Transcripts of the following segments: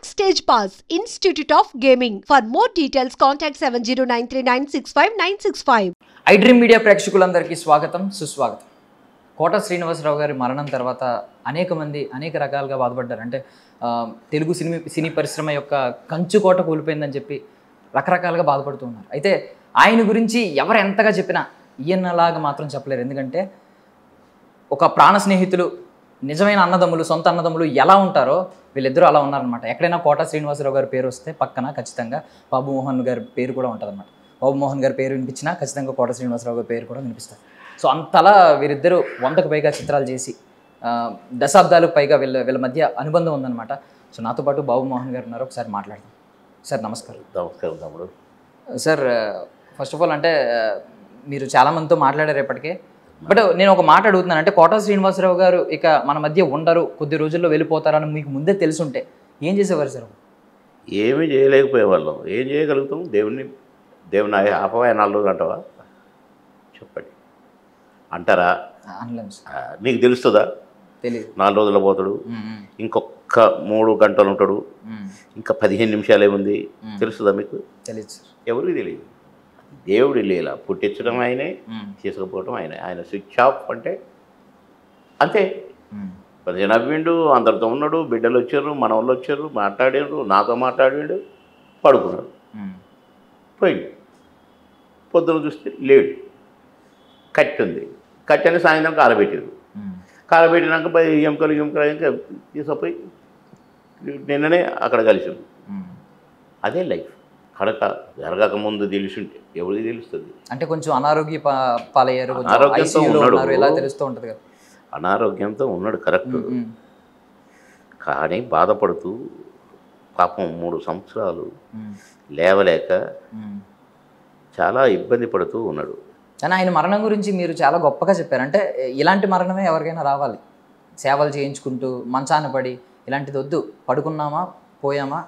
Backstage Pass, Institute of Gaming. For more details, contact 70939659659. I dream media ప్రేక్షకులందరికీ స్వాగతం సుస్వాగతం. కోట శ్రీనివాసరావు గారి మరణం తర్వాత అనేక మంది అనేక రకాలుగా బాధపడ్డారు. అంటే తెలుగు సినీ పరిశ్రమ యొక్క కంచుకోట కూలిపోయిందని చెప్పి రకరకాలుగా బాధపడుతూ ఉన్నారు. అయితే ఆయన గురించి ఎవరు ఎంతగా చెప్పినా ఈయనలాగా మాత్రం చెప్పలేరు. ఎందుకంటే ఒక ప్రాణ స్నేహితులు, నిజమైన అన్నదమ్ములు, సొంత అన్నదమ్ములు ఎలా ఉంటారో వీళ్ళిద్దరూ అలా ఉన్నారనమాట. ఎక్కడైనా కోట శ్రీనివాసరావు గారి పేరు వస్తే పక్కన ఖచ్చితంగా బాబు మోహన్ గారి పేరు కూడా ఉంటుందన్నమాట. బాబు మోహన్ గారి పేరు వినిపించినా ఖచ్చితంగా కోట శ్రీనివాసరావు గారి పేరు కూడా వినిపిస్తారు. సో అంతలా వీరిద్దరూ 100కు పైగా చిత్రాలు చేసి దశాబ్దాలకు పైగా వీళ్ళ మధ్య అనుబంధం ఉందన్నమాట. సో నాతో పాటు బాబు మోహన్ గారు ఉన్నారు. ఒకసారి మాట్లాడదాం. సార్ నమస్కారం. నమస్కారం తమ్ముడు. సార్ ఫస్ట్ ఆఫ్ ఆల్ అంటే మీరు చాలామందితో మాట్లాడారు ఇప్పటికే. బట్ నేను ఒక మాట అడుగుతున్నాను. అంటే కోట శ్రీనివాసరావు గారు ఇక మన మధ్య ఉండరు, కొద్ది రోజుల్లో వెళ్ళిపోతారని మీకు ముందే తెలుసుంటే ఏం చేసేవారు సార్? ఏమీ చేయలేకపోయేవాళ్ళం. ఏం చేయగలుగుతాం? దేవుని ఆపవా 4 రోజులు అంటావా? చెప్పండి, అంటారా? అనలేము సార్. నీకు తెలుస్తుందా? తెలియదు. 4 రోజుల్లో పోతాడు, ఇంకొక 3 గంటలు ఉంటాడు, ఇంకా 15 నిమిషాలు ఏముంది, తెలుస్తుందా మీకు? తెలియదు సార్. ఎవరికి తెలియదు. దేవుడి లీల. పుట్టించడం ఆయనే, తీసుకుపోవడం ఆయనే. ఆయన స్విచ్ ఆఫ్ అంటే అంతే. కొంచెం నవ్విండు, అందరితో ఉన్నాడు, బిడ్డలు వచ్చారు, మనవాళ్ళు వచ్చారు, మాట్లాడారు, నాతో మాట్లాడాడు, పడుకున్నాడు, పోయిండు. పొద్దున చూస్తే లేడు. కట్టి ఉంది. కట్టి అని సాయంత్రం కాలబెట్టారు. కాలబెట్టినాక ఎముకలు ఇంకా తీసుకుపోయి నిన్ననే అక్కడ కలిసింది. అదే లైఫ్. కనుక జరగక ముందు తెలిసింటే ఎవరికి తెలుస్తుంది? అంటే కొంచెం అనారోగ్య పాలయ్యారు, అనారోగ్యంతో ఉన్నాడు, ఎలా తెలుస్తూ ఉంటుంది కదా. అనారోగ్యంతో ఉన్నాడు కరెక్ట్. కానీ బాధపడుతూ పాపం 3 సంవత్సరాలు లేవలేక చాలా ఇబ్బంది పడుతూ ఉన్నాడు. కానీ ఆయన మరణం గురించి మీరు చాలా గొప్పగా చెప్పారు. అంటే ఇలాంటి మరణమే ఎవరికైనా రావాలి, సేవలు చేయించుకుంటూ మంచాన పడి ఇలాంటిది వద్దు, పడుకున్నామా పోయామా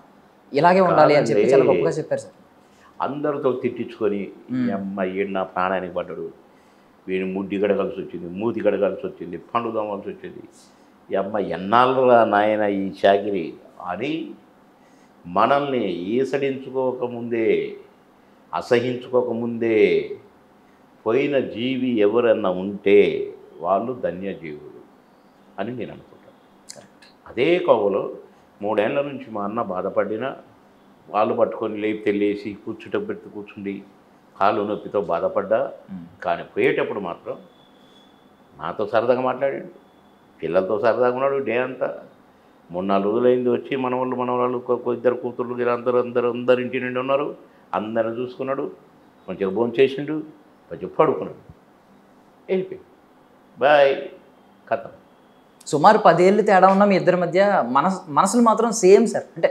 ఇలాగే ఉండాలి అని చెప్పి చాలా గొప్పగా చెప్పారు సార్. అందరితో తిట్టించుకొని ఈ అమ్మాయి నా ప్రాణానికి పడ్డాడు, వీడిని ముడ్డి గడగాల్సి వచ్చింది, మూతి గడగాల్సి వచ్చింది, పండు దోమాల్సి వచ్చింది, ఈ అమ్మాయి ఎన్నాళ్ళరా నాయన ఈ చాకిరి అని మనల్ని ఈసడించుకోకముందే, అసహించుకోకముందే పోయిన జీవి ఎవరన్నా ఉంటే వాళ్ళు ధన్యజీవులు అని నేను అనుకుంటాను. అదే కోవలో 3 ఏళ్ల నుంచి మా అన్న బాధపడినా వాళ్ళు పట్టుకొని లేపి తెల్లేసి కూర్చుండి కూర్చుండి కాళ్ళు నొప్పితో బాధపడ్డా. కానీ పోయేటప్పుడు మాత్రం నాతో సరదాగా మాట్లాడాడు, పిల్లలతో సరదాగా ఉన్నాడు. డే అంతా 3-4 రోజులైంది వచ్చి మనవాళ్ళు 2 కూతుర్లు అందరు ఇంటి నుండి ఉన్నారు. అందరిని చూసుకున్నాడు, కొంచెం భోజనం చేసిండు, కొంచెం పడుకున్నాడు, వెళ్ళిపోయి బాయ్ కథ. సుమారు 10 ఏళ్ళు తేడా ఉన్న మీ ఇద్దరి మధ్య మనసులు మాత్రం సేమ్ సార్. అంటే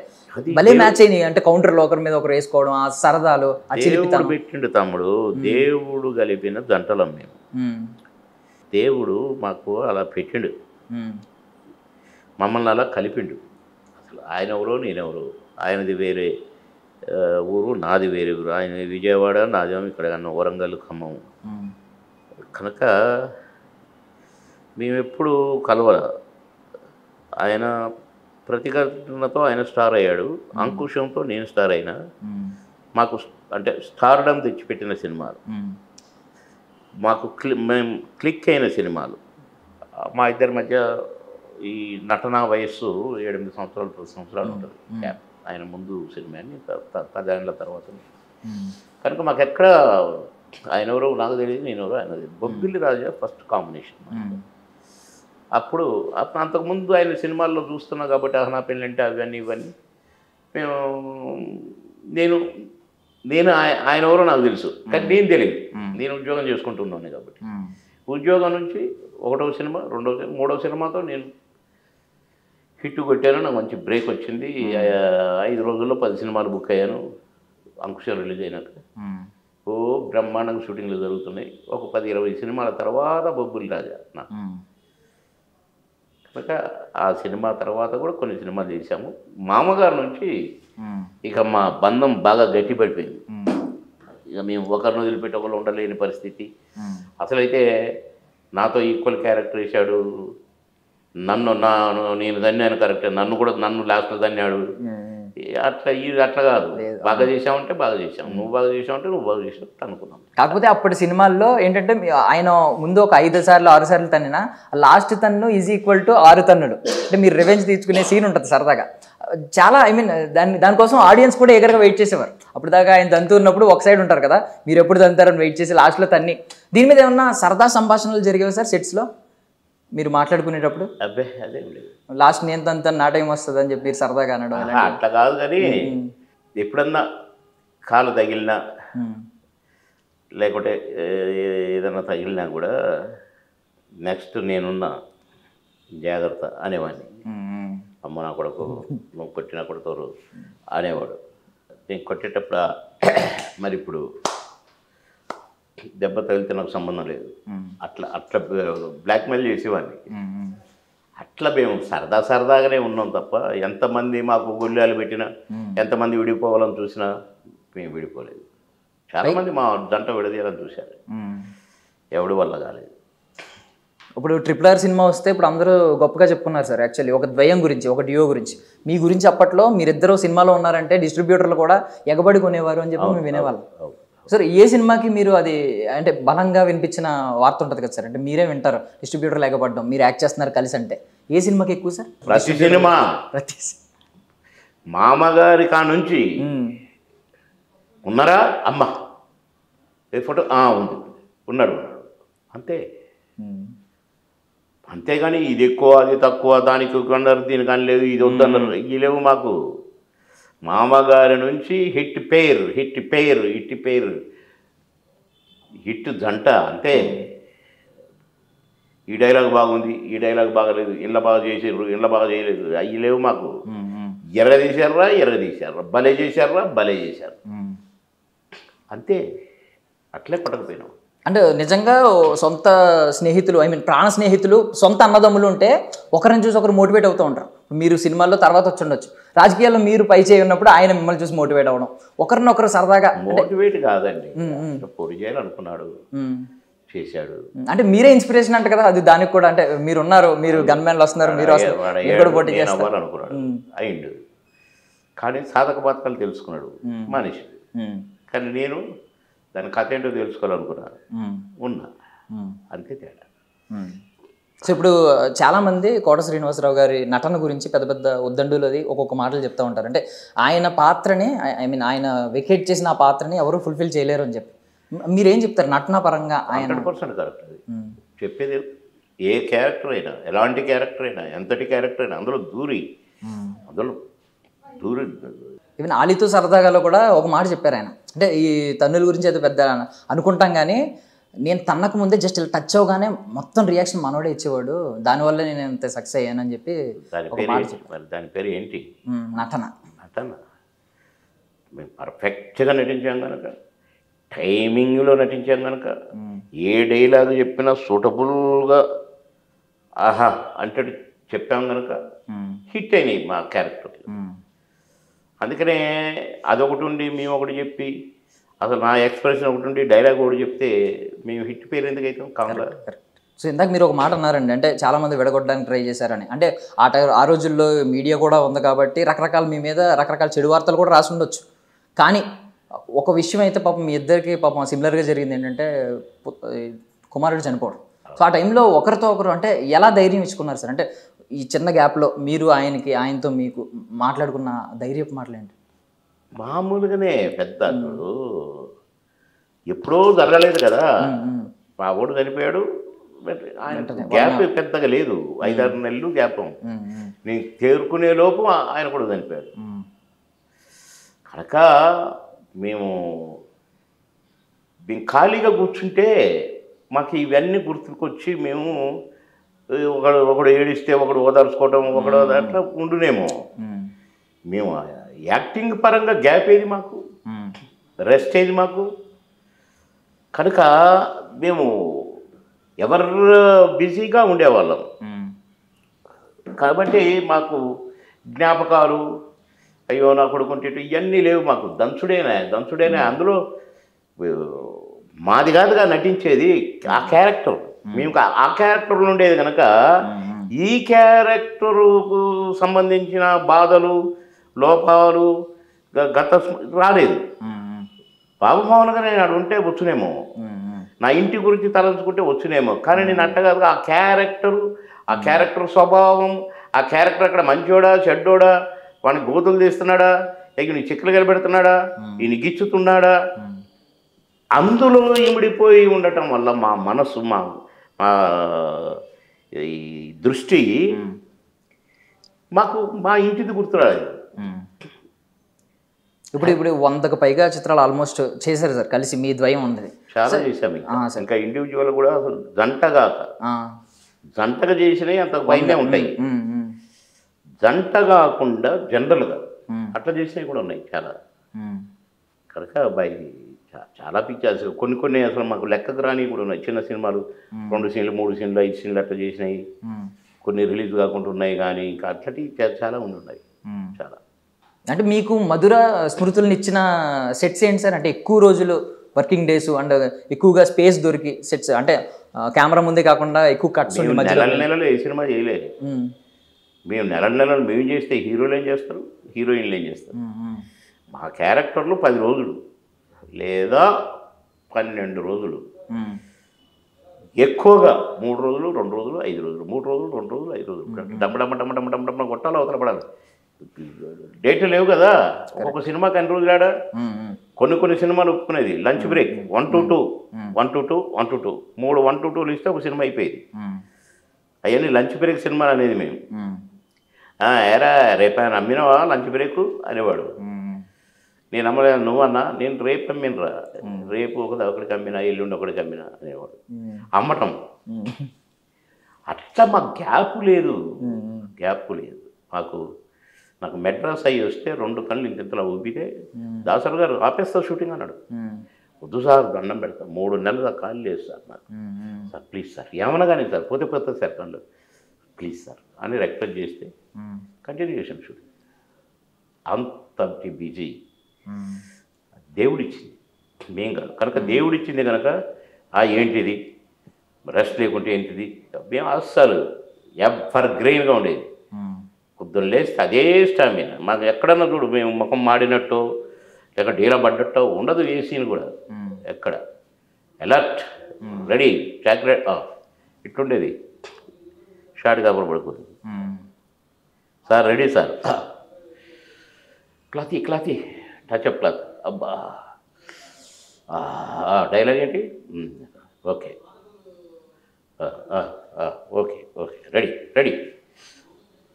భలే మ్యాచ్ అయినాయి. అంటే కౌంటర్లో ఒకరి మీద ఒకరు వేసుకోవడం, ఆ సరదాలు, దేవుడు పెట్టిండు తమ్ముడు. దేవుడు కలిపిన జంటలం మేము. దేవుడు మాకు అలా పెట్టిండు, మమ్మల్ని అలా కలిపిండు. అసలు ఆయన ఎవరో నేనెవరో. ఆయనది వేరే ఊరు, నాది వేరే ఊరు. ఆయన విజయవాడ, నాదేమో ఇక్కడ వరంగల్, ఖమ్మం. కనుక మేమెప్పుడు కలవాల. ఆయన ప్రతిఘటనతో ఆయన స్టార్ అయ్యాడు, అంకుశంతో నేను స్టార్ అయినా. మాకు అంటే స్టార్డమ్ తెచ్చిపెట్టిన సినిమాలు, మాకు మేము క్లిక్ అయిన సినిమాలు. మా ఇద్దరి మధ్య ఈ నటనా వయస్సు 7-8 సంవత్సరాలు 10 సంవత్సరాలు ఉంటుంది. ఆయన ముందు సినిమా అని 10 ఏళ్ళ తర్వాత. కనుక మాకు ఎక్కడ ఆయన ఎవరో నాకు తెలియదు, నేను ఎవరో ఆయన తెలియదు. బొబ్బిలి రాజా ఫస్ట్ కాంబినేషన్. అప్పుడు అంతకుముందు ఆయన సినిమాల్లో చూస్తున్నా కాబట్టి నా పెళ్ళంటే అవన్నీ ఇవన్నీ నేను ఆయన ఎవరో నాకు తెలుసు, కానీ నేను తెలియదు. నేను ఉద్యోగం చేసుకుంటున్నాను కాబట్టి ఉద్యోగం నుంచి 1వ సినిమా, 2వ సినిమా, 3వ సినిమాతో నేను హిట్ కొట్టాను. నాకు మంచి బ్రేక్ వచ్చింది. 5 రోజుల్లో 10 సినిమాలు బుక్ అయ్యాను. అంకుశం రిలీజ్ అయినాక ఓ బ్రహ్మాండంగా షూటింగ్లు జరుగుతున్నాయి. ఒక 10-20 సినిమాల తర్వాత బొబ్బిలి రాజా నాకు. కనుక ఆ సినిమా తర్వాత కూడా కొన్ని సినిమాలు చేశాము. మామగారు నుంచి ఇక మా బంధం బాగా గట్టిపడిపోయింది. ఇక మేము ఒకరిని వదిలిపెట్టి ఒకరు ఉండలేని పరిస్థితి. అసలైతే నాతో ఈక్వల్ క్యారెక్టర్ వేశాడు, నేను దన్యాను కరెక్టే, నన్ను లాస్ట్లో దన్యాడు. అట్లా కాదు. బాగా చేసావంటే బాగా చేసావు, నువ్వు బాగా చేసావంటే నువ్వు బాగా చేసావు అనుకున్నాం. కాకపోతే అప్పటి సినిమాల్లో ఏంటంటే ఆయన ముందు ఒక 5 సార్లు 6 సార్లు తన్నినా లాస్ట్ తన్ను ఈజ్ ఈక్వల్ టు 6 తన్నులు. అంటే మీరు రివెంజ్ తీసుకునే సీన్ ఉంటుంది సరదాగా. చాలా దానికోసం ఆడియన్స్ కూడా ఎగరగా వెయిట్ చేసేవారు. అప్పుడు దాకా ఆయన తంతున్నప్పుడు ఒక సైడ్ ఉంటారు కదా, మీరు ఎప్పుడు తంతారని వెయిట్ చేసి లాస్ట్లో తన్ని. దీని మీద ఏమన్నా సరదా సంభాషణలు జరిగేవి సార్ సెట్స్లో మీరు మాట్లాడుకునేటప్పుడు? అబ్బే అదేం లేదు. లాస్ట్ నేను తంతాను, నా టైం వస్తుంది అని చెప్పి సరదాగా అనడం అట్లా కాదు. కానీ ఎప్పుడన్నా కాలు తగిలినా లేకుంటే ఏదన్నా తగిలినా కూడా నెక్స్ట్ నేనున్నా జాగ్రత్త అనేవాడిని. అమ్మ నా కొడుకు, నువ్వు కొట్టినా కొడతారు అనేవాడు. నేను కొట్టేటప్పుడు మరి ఇప్పుడు దెబ్బ తగిలితే నాకు సంబంధం లేదు, అట్లా బ్లాక్మెయిల్ చేసేవాడిని. అట్లా మేము సరదాగానే ఉన్నాం తప్ప ఎంతమంది మాకు గొల్లాలు పెట్టినా, ఎంతమంది విడిపోవాలని చూసినా మేము విడిపోలేదు. చాలామంది మా జంట విడదీయాలని చూశారు, ఎవడి వల్ల కాలేదు. ఇప్పుడు RRR సినిమా వస్తే ఇప్పుడు అందరూ గొప్పగా చెప్పుకున్నారు సార్. యాక్చువల్లీ ఒక ద్వయం గురించి, ఒక డియో గురించి. మీ గురించి అప్పట్లో మీరిద్దరూ సినిమాలో ఉన్నారంటే డిస్ట్రిబ్యూటర్లు కూడా ఎగబడి కొనేవారు అని చెప్పి మేము వినేవాళ్ళం. సార్ ఏ సినిమాకి మీరు అది అంటే బలంగా వినిపించిన వార్త ఉంటుంది కదా సార్, అంటే మీరే వింటారు డిస్ట్రిబ్యూటర్లు ఎగబడ్డం, మీరు యాక్ట్ చేస్తున్నారు కలిసి, అంటే ఏ సినిమాకి ఎక్కువ సార్? ప్రతి సినిమా మామగారి కా నుంచి ఉన్నారా అమ్మ ఏ ఫోటో ఉంది, ఉన్నాడు అంతే. అంతేగాని ఇది ఎక్కువ అది తక్కువ, దానికి కొన్నారు దీనికి అని లేదు, ఇది వద్దన్నారు, ఇవి లేవు మాకు. మామగారి నుంచి హిట్ పేరు హిట్ జంట అంతే. ఈ డైలాగ్ బాగుంది, ఈ డైలాగ్ బాగలేదు, ఇళ్ళ బాగా చేసారు, ఇళ్ళ బాగా చేయలేదు, అవి లేవు మాకు. ఎరగదీశారా, భలే చేశారు అంతే. అట్లే పట్టకపోయినాం. అంటే నిజంగా సొంత స్నేహితులు, ప్రాణ స్నేహితులు, సొంత అన్నదమ్ములు ఉంటే ఒకరిని చూసి ఒకరు మోటివేట్ అవుతూ ఉంటారు. మీరు సినిమాల్లో తర్వాత వచ్చి ఉండొచ్చు, రాజకీయాల్లో మీరు పై చేయి ఉన్నప్పుడు ఆయన మిమ్మల్ని చూసి మోటివేట్ అవ్వడం, ఒకరినొకరు సరదాగా. మోటివేట్ కాదండి, పొడి చేయాలనుకున్నాడు, చేశాడు. అంటే మీరే ఇన్స్పిరేషన్ అంట కదా అది, దానికి కూడా. అంటే మీరున్నారు, మీరు గన్మెన్లు వస్తున్నారు, మీరు పోటీ చేస్తారు అనుకున్నాడు, అయిండు. కానీ సాధక బాధకాలు తెలుసుకున్నాడు మనిషి. కానీ నేను దాని కథ ఏంటో తెలుసుకోవాలనుకున్నాను, ఉన్నా అంతే తేడా. సో ఇప్పుడు చాలామంది కోట శ్రీనివాసరావు గారి నటన గురించి పెద్ద పెద్ద ఉద్దండులు అది ఒక్కొక్క మాటలు చెప్తూ ఉంటారు. అంటే ఆయన పాత్రని ఆయన వెకేట్ చేసిన ఆ పాత్రని ఎవరు ఫుల్ఫిల్ చేయలేరు అని చెప్పి మీరేం చెప్తారు నటన పరంగా? ఆయన 100% కరెక్ట్. అది చెప్పేది ఏ క్యారెక్టర్ అయినా, ఎలాంటి క్యారెక్టర్ అయినా, ఎంతటి క్యారెక్టర్ అయినా అందులో దూరి ఈవెన్ ఆలితో సరదాగాలో కూడా ఒక మాట చెప్పారు ఆయన. అంటే ఈ తన్నుల గురించి అయితే పెద్ద అనుకుంటాం కానీ నేను తన్నకు ముందే జస్ట్ ఇలా టచ్ అవగానే మొత్తం రియాక్షన్ మనోడే ఇచ్చేవాడు, దానివల్ల నేను ఎంత సక్సెస్ అయ్యానని చెప్పి. దాని పేరు ఏంటి? నటన. మేము పర్ఫెక్ట్గా నటించాం కనుక, టైమింగ్లో నటించాం కనుక, ఏ డైలాగ్ చెప్పినా సూటబుల్గా ఆహా అంటే చెప్పాం కనుక హిట్ అయినాయి మా క్యారెక్టర్. అందుకనే అదొకటి ఉండి మేము ఒకటి చెప్పి, అసలు నా ఎక్స్ప్రెషన్ ఒకటి ఉండి డైలాగ్ ఒకటి చెప్తే మేము హిట్ పేరు ఎందుకు అవుతాం కాంగ్లా. సో ఇందాక మీరు ఒక మాట అన్నారండి, అంటే చాలామంది విడగొట్టడానికి ట్రై చేశారని. అంటే ఆ రోజుల్లో మీడియా కూడా ఉంది కాబట్టి రకరకాల మీ మీద రకరకాల చెడు వార్తలు కూడా రాసి ఉండొచ్చు. కానీ ఒక విషయం అయితే పాపం మీ ఇద్దరికి పాపం సిమిలర్గా జరిగింది, ఏంటంటే కుమారుడు చనిపోవడం. సో ఆ టైంలో ఒకరితో ఒకరు అంటే ఎలా ధైర్యం ఇచ్చుకున్నారు సార్? అంటే ఈ చిన్న గ్యాప్లో మీరు ఆయనతో మీకు మాట్లాడుకున్న ధైర్యపు మాటలు ఏంటి? మామూలుగానే పెద్ద ఎప్పుడో జరగలేదు కదా, మా ఓడు చనిపోయాడు, గ్యాప్ పెద్దగా లేదు, 5-6 నెలలు గ్యాప్. నేను చేరుకునే లోపు ఆయన కూడా చనిపోయాడు కనుక మేము ఖాళీగా కూర్చుంటే మాకు ఇవన్నీ గుర్తుకొచ్చి మేము ఒకడు ఏడిస్తే ఒకడు ఓదార్చుకోవటం, ఒకడు అట్లా ఉండునేమో. మేము యాక్టింగ్ పరంగా గ్యాప్ ఏది మాకు, రెస్ట్ ఏది మాకు. కనుక మేము ఎవరు బిజీగా ఉండేవాళ్ళం కాబట్టి మాకు జ్ఞాపకాలు, అయ్యో నా కొడుకుంటే ఇవన్నీ లేవు మాకు. దంచుడేనా అందులో మాది కాదుగా నటించేది, ఆ క్యారెక్టర్. మేము ఆ క్యారెక్టర్లో ఉండేది కనుక ఈ క్యారెక్టరుకు సంబంధించిన బాధలు లోపాలు గత రాలేదు. బాబు మోహన్ గారు నేను ఉంటే వచ్చునేమో, నా ఇంటి గురించి తలంచుకుంటే వచ్చునేమో, కానీ నేను అంటగాదు ఆ క్యారెక్టర్ స్వభావం, ఆ క్యారెక్టర్ అక్కడ మంచోడా చెడ్డోడా, వాడిని గోతులు తీస్తున్నాడా, నీ చిక్కులు కలిపెడుతున్నాడా, ఈయన గిచ్చుతున్నాడా, అందులో ఇమిడిపోయి ఉండటం వల్ల మా మనసు మా ఈ దృష్టి మాకు మా ఇంటిది గుర్తురాలేదు. ఇప్పుడు 100కు పైగా చిత్రాలు ఆల్మోస్ట్ చేశారు సార్ కలిసి, మీ ద్వయం ఉంది. చాలా చేశాము. ఇంకా ఇండివిజువల్ కూడా అసలు జంటగా చేసినవి అంత పైనే ఉంటాయి. జంట కాకుండా జనరల్గా అట్లా చేసినవి కూడా ఉన్నాయి చాలా. కనుక చాలా పిక్చర్స్ కొన్ని అసలు మాకు లెక్కకు రాని కూడా ఉన్నాయి. చిన్న సినిమాలు 2 సీన్లు 3 సీన్లు 5 సీన్లు అట్లా చేసినాయి. కొన్ని రిలీజ్ కాకుండా ఉన్నాయి. కానీ ఇంకా అట్లాంటి చాలా ఉన్నాయి చాలా. అంటే మీకు మధుర స్మృతులను ఇచ్చిన సెట్స్ ఏంటి సార్? అంటే ఎక్కువ రోజులు వర్కింగ్ డేస్ అండ్ ఎక్కువగా స్పేస్ దొరికి సెట్స్, అంటే కెమెరా ముందే కాకుండా ఎక్కువ కట్స్ నెలలు ఏ సినిమా చేయలేదు. మేము నెలలు మేము చేస్తే హీరోలు ఏం చేస్తారు, హీరోయిన్లు ఏం చేస్తారు. మా క్యారెక్టర్లు 10 రోజులు లేదా 12 రోజులు, ఎక్కువగా 3 రోజులు 2 రోజులు 5 రోజులు, 3 రోజులు 2 రోజులు 5 రోజులు, డమ్మ కొట్టాలి, అవతల పడాలి. డేట్లు లేవు కదా. ఒక్కొక్క సినిమాకి అన్ని రోజులు ఆడా. కొన్ని సినిమాలు ఒప్పుకునేది lunch break 1 to 2 1 to 2 1 to 2 3 1 to 2 ఇస్తే ఒక సినిమా అయిపోయేది. అవన్నీ లంచ్ బ్రేక్ సినిమాలు అనేది మేము. ఏరా రేపు అమ్మినవా లంచ్ బ్రేక్ అనేవాడు. నేను అమ్మలేదు, నువ్వన్నా, నేను రేపు అమ్మినరా, రేపు ఒకడికి అమ్మినా, ఎల్లుండి ఒకడికి అమ్మినా అనేవాడు. అమ్మటం అట్లా మాకు గ్యాప్ లేదు. నాకు మెడ్రాస్ అయ్యి వస్తే 2 కళ్ళు ఇంతలా ఊపితే దాసర్ గారు ఆపేస్తా షూటింగ్ అన్నాడు. వద్దు సార్, దండం పెడతా, 3 నెలలు కాల్ లేదు సార్ నాకు. సార్ ప్లీజ్ సార్, ఏమన్నా కానీ సార్, పోతే సార్ కళ్ళు, ప్లీజ్ సార్ అని రిక్వెస్ట్ చేస్తే కంటిన్యూ చేసాం షూటింగ్. అంత బిజీ దేవుడిచ్చింది, మేం కాదు. కనుక దేవుడిచ్చింది కనుక ఏంటిది రెస్ట్ లేకుంటే ఏంటిది, మేము అస్సలు ఎవర్ గ్రెయిన్గా ఉండేది. పొద్దున్న లేస్తే అదే స్టామినా. మాకు ఎక్కడన్నా చూడు, మేము ముఖం మాడినట్టు లేక డీలా పడ్డట్టు ఉండదు. ఏ సీన్ కూడా ఎక్కడ అలర్ట్, రెడీ, చాక్లెట్ ఇట్లుండేది. షార్ట్ కాపులు పడుకుంది, sir ready sir, cloth touchup cloth, అబ్బా డైలాగ్ ఏంటి, ఓకే ఓకే రెడీ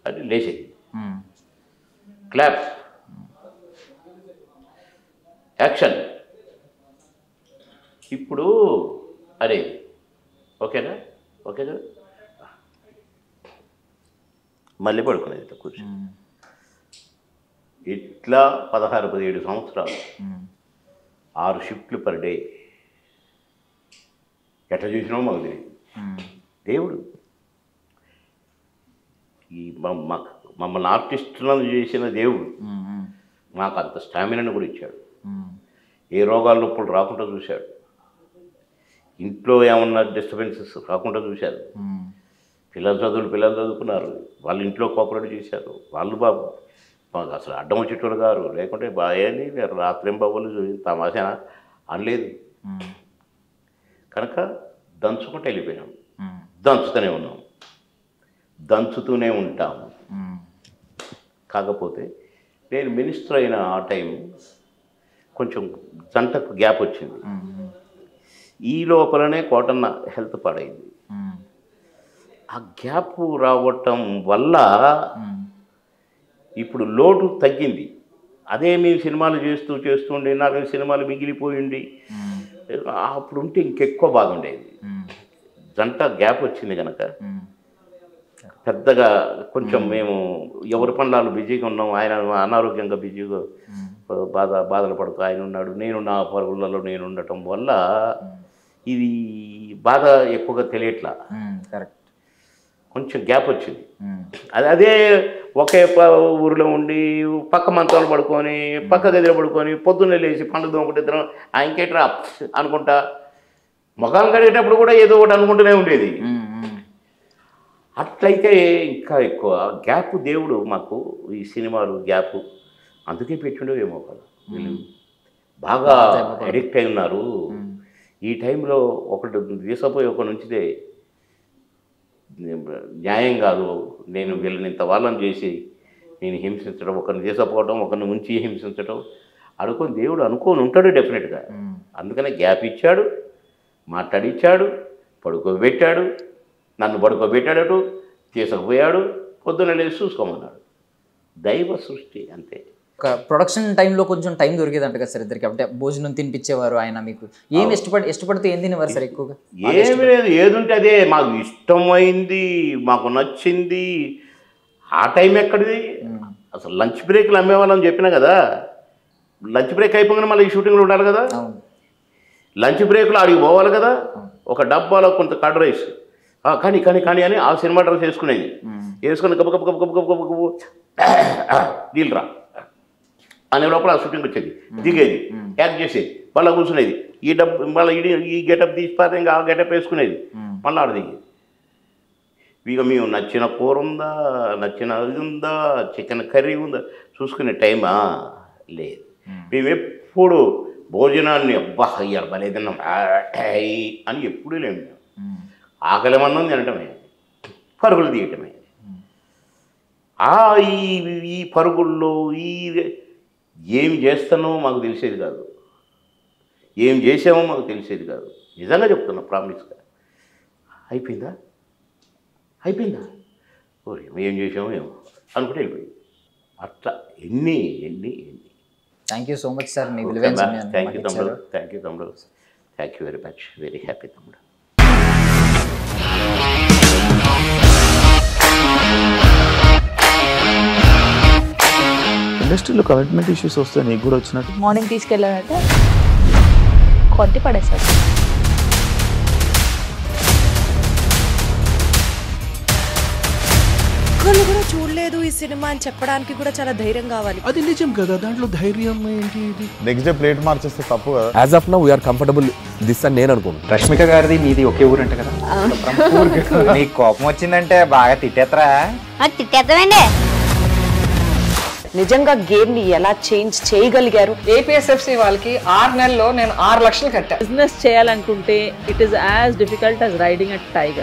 అది లేచేది, క్లాప్, యాక్షన్. ఇప్పుడు అరే ఓకేనా మళ్ళీ పడుకునేది కూర్చొని. ఇట్లా 16-17 సంవత్సరాలు 6 షిఫ్ట్లు పర్ డే. ఎట్లా చూసినామో మాకు తెలియదు. దేవుడు ఈ మమ్మల్ని ఆర్టిస్టులను చేసిన దేవుడు మాకు అంత స్టామినాను కూడా ఇచ్చాడు. ఏ రోగాల నొప్పులు రాకుండా చూశాడు. ఇంట్లో ఏమన్నా డిస్టర్బెన్సెస్ రాకుండా చూశారు. పిల్లలు చదువుకున్నారు, వాళ్ళ ఇంట్లో కోఆపరేట్ చేశారు. వాళ్ళు బాబు అసలు అడ్డం వచ్చేటోళ్ళు గారు, లేకుంటే బాగాని రాత్రింబవ్వలు తమాషా అనలేదు. కనుక దంచుకుంటూ వెళ్ళిపోయినాం, దంచుతూనే ఉంటాము. కాకపోతే నేను మినిస్టర్ అయిన ఆ టైం కొంచెం జంటకు గ్యాప్ వచ్చింది. ఈ లోపలనే కోటన్న హెల్త్ పాడైంది. ఆ గ్యాప్ రావటం వల్ల ఇప్పుడు లోటు తగ్గింది. అదే మేము సినిమాలు చేస్తుండే 4 సినిమాలు మిగిలిపోయింది. అప్పుడు ఉంటే ఇంకెక్కువ బాగుండేది. జంట గ్యాప్ వచ్చింది కనుక పెద్దగా కొంచెం మేము ఎవరి పనులు బిజీగా ఉన్నాం. ఆయన అనారోగ్యంగా బిజీగా బాధలు పడుతూ ఆయన ఉన్నాడు, నేను నా పరుగులలో నేను ఉండటం వల్ల ఇది బాధ ఎక్కువగా తెలియట్లా. కరెక్ట్, కొంచెం గ్యాప్ వచ్చింది. అదే ఒకే ఊరిలో ఉండి పక్క మంచాలు పడుకొని పక్క గదిలో పడుకొని పొద్దున్నే లేచి పండుగ దొంగటిద్దరం ఇంకేట్రా అనుకుంటా మొఖాలు కడిగేటప్పుడు కూడా ఏదో ఒకటి అనుకుంటూనే ఉండేది. అట్లయితే ఇంకా ఎక్కువ గ్యాప్ దేవుడు మాకు ఈ సినిమాలు గ్యాప్ అందుకే పెట్టిండో ఏమో కదా. వీళ్ళు బాగా అడిక్ట్ అయి ఉన్నారు. ఈ టైంలో ఒకటి తీసుకుపోయి ఒకటి ఉంచితే న్యాయం కాదు. నేను వీళ్ళని ఇంత వాళ్ళని చేసి నేను హింసించడం, ఒకరిని తీసుకుపోవడం, ఒకరిని ఉంచి హింసించడం అనుకొని దేవుడు అనుకోని ఉంటాడు డెఫినెట్గా. అందుకనే గ్యాప్ ఇచ్చాడు, మాట్లాడిచ్చాడు, పడుకోబెట్టాడు, నన్ను పడుకోబెట్టాడటు, తీసుకుపోయాడు, పొద్దున్న లేచి చూసుకోమన్నాడు. దైవ సృష్టి అంతే. ఒక ప్రొడక్షన్ టైంలో కొంచెం టైం దొరికేదంట కదా సార్ ఇద్దరికి, అంటే భోజనం తినిపించేవారు ఆయన. మీకు ఏం ఇష్టపడితే ఏం తినేవారు సార్ ఎక్కువగా? ఏమి లేదు, ఏది ఉంటే అదే మాకు ఇష్టమైంది, మాకు నచ్చింది. ఆ టైం ఎక్కడిది? అసలు లంచ్ బ్రేక్లు అమ్మేవాళ్ళని చెప్పినా కదా. లంచ్ బ్రేక్ అయిపోగానే మళ్ళీ ఈ షూటింగ్లో ఉండాలి కదా. లంచ్ బ్రేక్లో ఆడికి పోవాలి కదా. ఒక డబ్బాలో కొంత కర్డ్ రైస్ కానీ కానీ కానీ అని ఆ సినిమా డ్రెస్ వేసుకునేది, వేసుకుని గబ గబ గబ గబ గబ గబ నీళ్ళు రా అనే లోపల ఆ షూటింగ్ వచ్చేది, దిగేది, యాక్ట్ చేసేది, మళ్ళీ కూర్చునేది, ఈ డబ్బు మళ్ళీ ఈ గెటప్ తీసిపోతే ఇంకా ఆ గెటప్ వేసుకునేది, మళ్ళీ ఆడ దిగేది. ఇక మేము నచ్చిన కూర ఉందా, నచ్చిన ఇది ఉందా, చికెన్ కర్రీ ఉందా చూసుకునే టైమా లేదు. మేము ఎప్పుడు భోజనాన్ని అబ్బా అయ్యారు భలే తిన్నాం అని ఎప్పుడూ లేము. ఆకలిమన్నం తినటమే, పరుగులు తీయటమే. ఈ పరుగుల్లో ఏం చేస్తానో మాకు తెలిసేది కాదు, ఏం చేసామో మాకు తెలిసేది కాదు. నిజంగా చెప్తున్నా, ప్రామిస్గా. అయిపోయిందా ఓరే ఏం చేసామో ఏమో అనుకుంటే వెళ్ళిపోయింది. అట్లా ఎన్ని. Thank you so much sir, మీ విలువైన సమయాన్ని. థ్యాంక్ యూ తమ్ముడు, thank you very much, very happy తమ్ముడు. ఇండస్ట్రీలో కమిట్మెంట్ ఇష్యూస్ వస్తే నీకు కూడా వచ్చినట్టు? మార్నింగ్ తీసుకెళ్ళాలంటే కొట్టి పడేసాడు. ఒక్కళ్ళు కూడా చూడలేదు ఈ సినిమా అని చెప్పడానికి కూడా చాలా ధైర్యం కావాలి. అది నిజం కదా, దాంట్లో ధైర్యం ఏంటి? ఇది నెక్స్ట్ డే ప్లేట్ మార్చేస్తే తప్పు కదా. As of now we are comfortable this అని నేను అనుకుంటున్నాను. రష్మిక గారిది మీది ఒకే ఊరు అంట కదా. నీకు కోపం వచ్చిందంటే బాగా తిట్టేత్తరా? తిట్టేద్దామండి. నిజంగా గేమ్ ని ఎలా చేంజ్ చేయగలిగారు? ఏపీఎస్ఎఫ్సి వాళ్ళకి 6 నెలల్లో నేను 6 లక్షలు కట్టా. బిజినెస్ చేయాలనుకుంటే it is as difficult as riding a tiger.